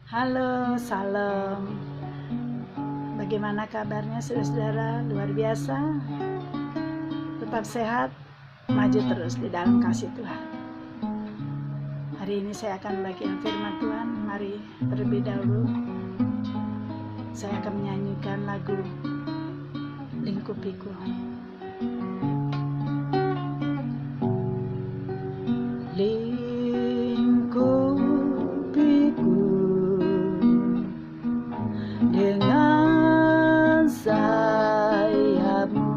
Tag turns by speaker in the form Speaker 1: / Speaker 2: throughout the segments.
Speaker 1: Halo, salam. Bagaimana kabarnya saudara-saudara? Luar biasa. Tetap sehat, maju terus di dalam kasih Tuhan. Hari ini saya akan bagikan firman Tuhan. Mari terlebih dahulu saya akan menyanyikan lagu Lingkupiku. Dengan sayapmu,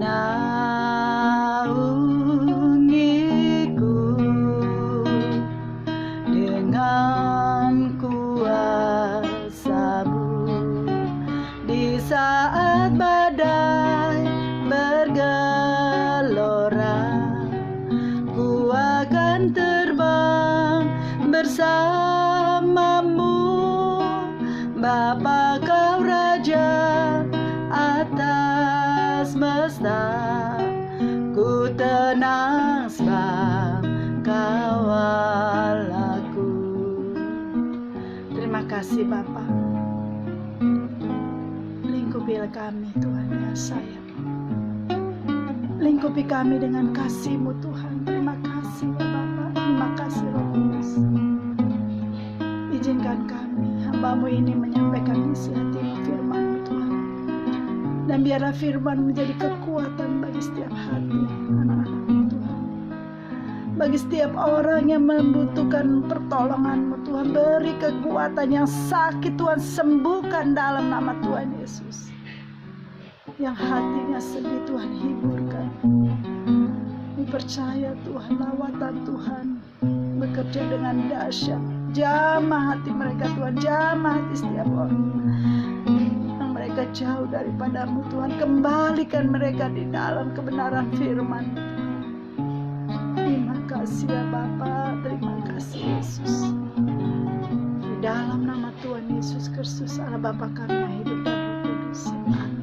Speaker 1: naungiku dengan kuasa-Mu. Di saat badai bergelora, ku akan terbang bersamamu. Bapa, Kau Raja atas semesta, ku tenang sebab Kau Allahku. Terima kasih Bapa. Lingkupi kami Tuhan ya sayang. Lingkupi kami dengan kasih-Mu Tuhan. Terima kasih ya Bapa. Terima kasih Roh Kudus. Izinkan kami, hamba-Mu ini menyampaikan isi hati-Mu, firman-Mu Tuhan. Dan biarlah firman menjadi kekuatan bagi setiap hati anak-anak-Mu Tuhan. Bagi setiap orang yang membutuhkan pertolongan-Mu Tuhan, beri kekuatan. Yang sakit Tuhan sembuhkan dalam nama Tuhan Yesus. Yang hatinya sedih Tuhan hiburkan. Percaya Tuhan, lawatan Tuhan bekerja dengan dahsyat. Jamah hati mereka Tuhan, jamah hati setiap orang yang mereka jauh daripada-Mu Tuhan. Kembalikan mereka di dalam kebenaran firman. Terima kasih ya Bapa, terima kasih Yesus. Di dalam nama Tuhan Yesus Kristus, Allah Bapa kami yang hidup dan Roh Kudus. Amin.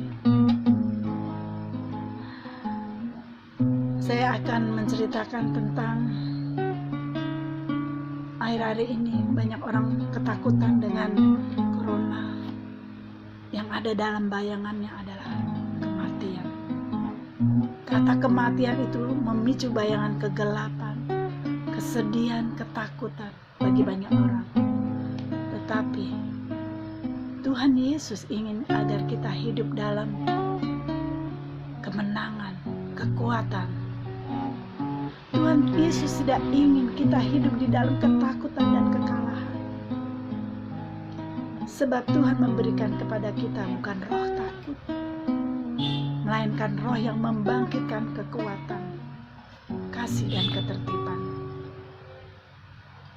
Speaker 1: Saya akan menceritakan tentang akhir-akhir ini banyak orang ketakutan dengan corona. Yang ada dalam bayangannya adalah kematian. Kata kematian itu memicu bayangan kegelapan, kesedihan, ketakutan bagi banyak orang. Tetapi Tuhan Yesus ingin agar kita hidup dalam kemenangan, kekuatan. Tuhan Yesus tidak ingin kita hidup di dalam ketakutan dan kekalahan. Sebab Tuhan memberikan kepada kita bukan roh takut, melainkan roh yang membangkitkan kekuatan, kasih dan ketertiban.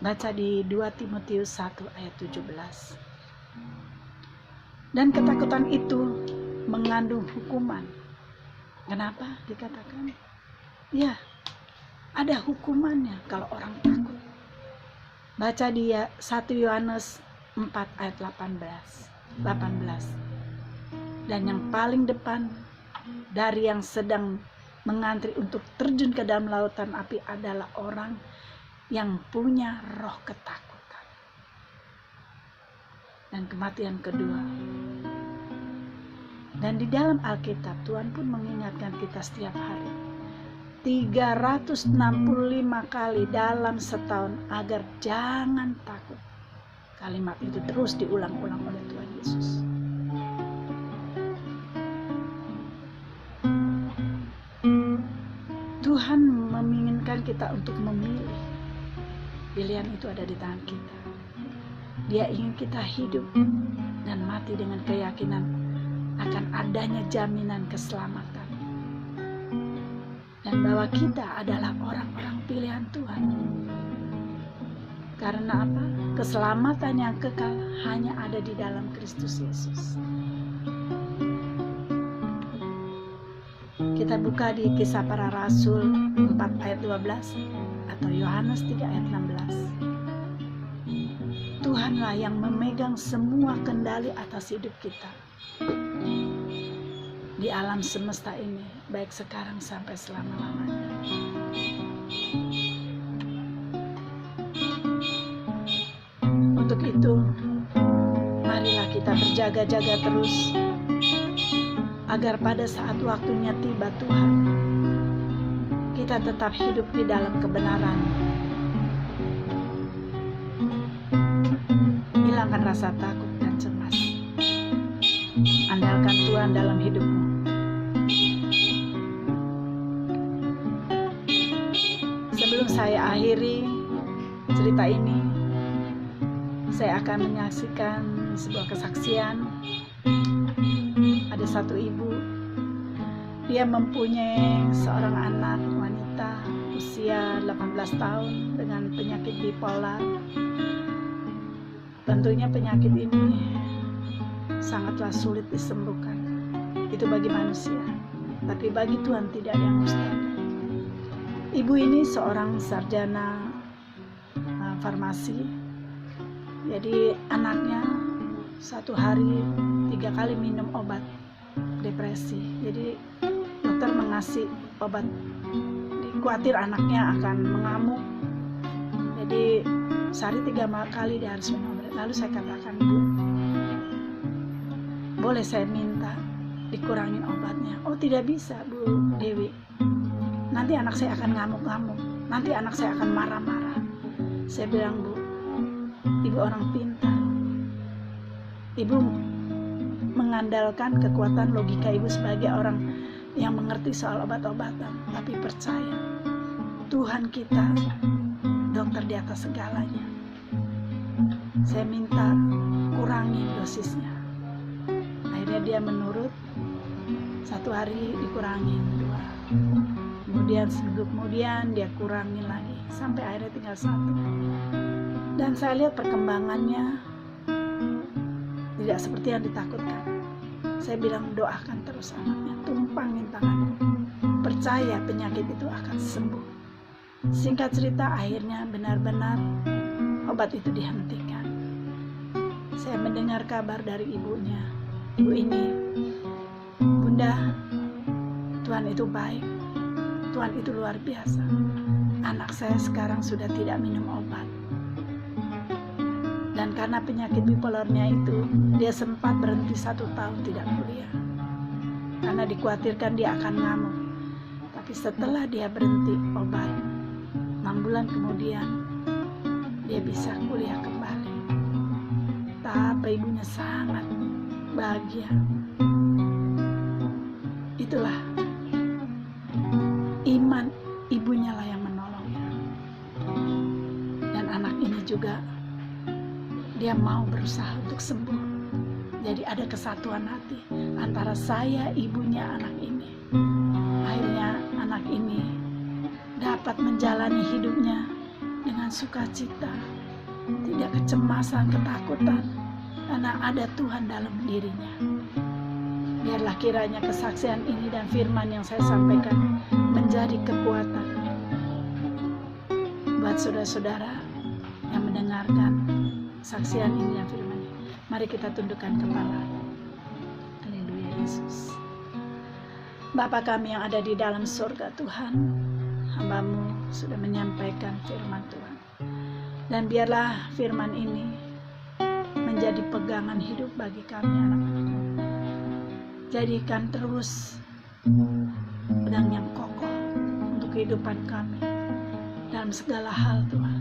Speaker 1: Baca di 2 Timotius 1 ayat 17. Dan ketakutan itu mengandung hukuman. Kenapa dikatakan? Ya, ada hukumannya kalau orang takut. Baca di 1 Yohanes 4 ayat 18. Dan yang paling depan dari yang sedang mengantri untuk terjun ke dalam lautan api adalah orang yang punya roh ketakutan. Dan kematian kedua. Dan di dalam Alkitab Tuhan pun mengingatkan kita setiap hari 365 kali dalam setahun agar jangan takut. Kalimat itu terus diulang-ulang oleh Tuhan Yesus. Tuhan menginginkan kita untuk memilih. Pilihan itu ada di tangan kita. Dia ingin kita hidup dan mati dengan keyakinan akan adanya jaminan keselamatan. Dan bahwa kita adalah orang-orang pilihan Tuhan. Karena apa? Keselamatan yang kekal hanya ada di dalam Kristus Yesus. Kita buka di Kisah Para Rasul 4 ayat 12 atau Yohanes 3 ayat 16. Tuhanlah yang memegang semua kendali atas hidup kita. Di alam semesta ini, baik sekarang sampai selama-lamanya. kita berjaga-jaga terus, agar pada saat waktunya tiba Tuhan, kita tetap hidup di dalam kebenaran. Hilangkan rasa takut dan cemas. Andalkan Tuhan dalam hidupmu. Sebelum saya akhiri cerita ini, saya akan menyaksikan sebuah kesaksian. Ada satu ibu, dia mempunyai seorang anak wanita usia 18 tahun dengan penyakit bipolar. Tentunya penyakit ini sangatlah sulit disembuhkan. Itu bagi manusia, tapi bagi Tuhan tidak ada yang mustahil. Ibu ini seorang sarjana farmasi. Jadi anaknya satu hari 3 kali minum obat depresi. Jadi dokter mengasih obat, khawatir anaknya akan mengamuk. Jadi sehari 3 kali dia harus minum obat. Lalu saya katakan, Bu, boleh saya minta dikurangin obatnya? Oh, tidak bisa, Bu Dewi. Nanti anak saya akan ngamuk-ngamuk. Nanti anak saya akan marah-marah. Saya bilang, Bu, Ibu orang pintar. Ibu mengandalkan kekuatan logika Ibu sebagai orang yang mengerti soal obat-obatan. Tapi percaya, Tuhan kita dokter di atas segalanya. Saya minta kurangi dosisnya. Akhirnya dia menurut. Satu hari dikurangin 2. Kemudian seminggu kemudian dia kurangin lagi. Sampai akhirnya tinggal 1. Dan saya lihat perkembangannya tidak seperti yang ditakutkan. Saya bilang, doakan terus anaknya, tumpangin tanganmu. Percaya penyakit itu akan sembuh. Singkat cerita, akhirnya benar-benar obat itu dihentikan. Saya mendengar kabar dari ibunya. Ibu ini, Bunda, Tuhan itu baik. Tuhan itu luar biasa. Anak saya sekarang sudah tidak minum obat. Dan karena penyakit bipolarnya itu, dia sempat berhenti 1 tahun tidak kuliah. Karena dikhawatirkan dia akan ngamuk. Tapi setelah dia berhenti obat, 6 bulan kemudian, dia bisa kuliah kembali. Tapi ibunya sangat bahagia. Itulah iman ibunya lah yang menolongnya. Dan anak ini juga, dia mau berusaha untuk sembuh. Jadi ada kesatuan hati antara saya, ibunya, anak ini. Akhirnya anak ini dapat menjalani hidupnya dengan sukacita, tidak kecemasan, ketakutan, karena ada Tuhan dalam dirinya. Biarlah kiranya kesaksian ini dan firman yang saya sampaikan menjadi kekuatan buat saudara-saudara yang mendengarkan kesaksian ini dan firman ini. Mari kita tundukkan kepala. Haleluya Yesus. Bapa kami yang ada di dalam surga Tuhan, hamba-Mu sudah menyampaikan firman Tuhan. Dan biarlah firman ini menjadi pegangan hidup bagi kami anak-anak-Mu. Jadikan terus pedang yang kokoh untuk kehidupan kami dalam segala hal Tuhan.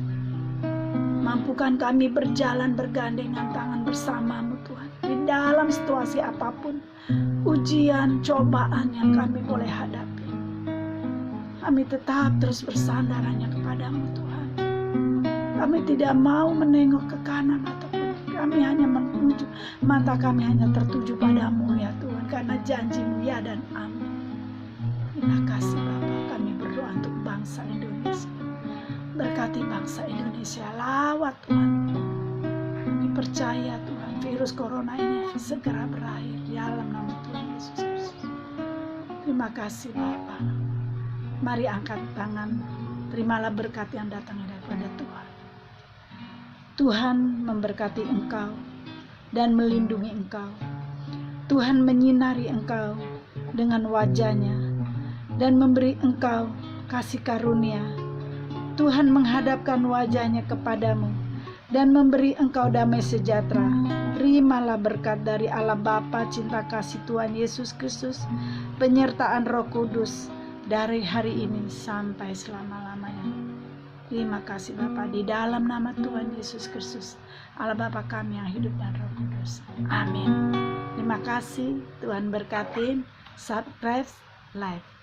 Speaker 1: Mampukan kami berjalan bergandengan tangan bersama-Mu Tuhan. Di dalam situasi apapun, ujian, cobaan yang kami boleh hadapi, kami tetap terus bersandar hanya kepada-Mu Tuhan. Kami tidak mau menengok ke kanan ataupun kami hanya menuju, mata kami hanya tertuju pada-Mu ya Tuhan, karena janji-Mu ya dan amin. Terima kasih Bapa, kami berdoa untuk bangsa Indonesia. Berkati bangsa Indonesia, lawat Tuhan. Kami percaya Tuhan, virus corona ini segera berakhir di dalam nama Tuhan Yesus Kristus. Terima kasih Bapa. Mari angkat tangan, terimalah berkat yang datang daripada Tuhan. Tuhan memberkati engkau dan melindungi engkau. Tuhan menyinari engkau dengan wajah-Nya dan memberi engkau kasih karunia. Tuhan menghadapkan wajah-Nya kepadamu dan memberi engkau damai sejahtera. Terimalah berkat dari Allah Bapa, cinta kasih Tuhan Yesus Kristus, penyertaan Roh Kudus dari hari ini sampai selama-lamanya. Terima kasih Bapa, di dalam nama Tuhan Yesus Kristus, Allah Bapa kami yang hidup dan Roh Kudus. Amin. Terima kasih, Tuhan berkatin. Subscribe, like.